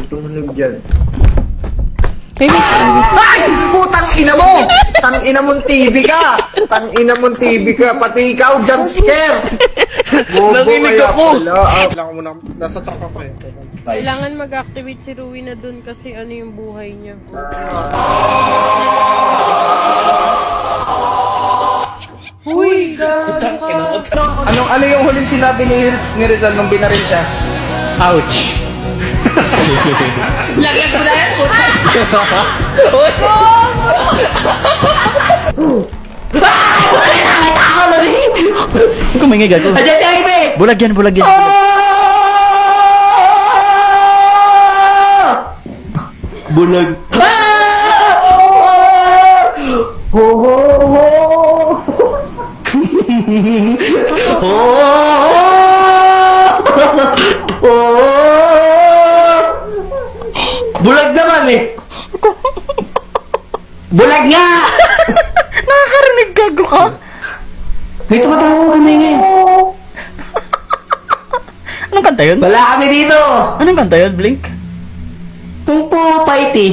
tumunog dyan. Baby, Ay! Putang ina mo! Tang ina mong TV ka! Tang ina mong TV ka! Pati ikaw, jump scare! Bobo Nanginig kaya ako! pala. Kailangan mo na, nasa top ako eh. Kailangan mag-activate si Ruina dun kasi ano yung buhay niya. Uy, Ano yung huling sinabi ni Rizal nung binaril siya? ouch. Laglag mo na yan, puta. Huwag kang maingay gago. Ayan, Jaime! Bulag yan, bulag yan. Bulag. Bulag naman eh! Bulag nga! Nakakarinig gago ka. May tumatawa kami ngayon. Anong kanta yun? Wala kami dito! Anong kanta yun, Blink? Tung po, fight eh.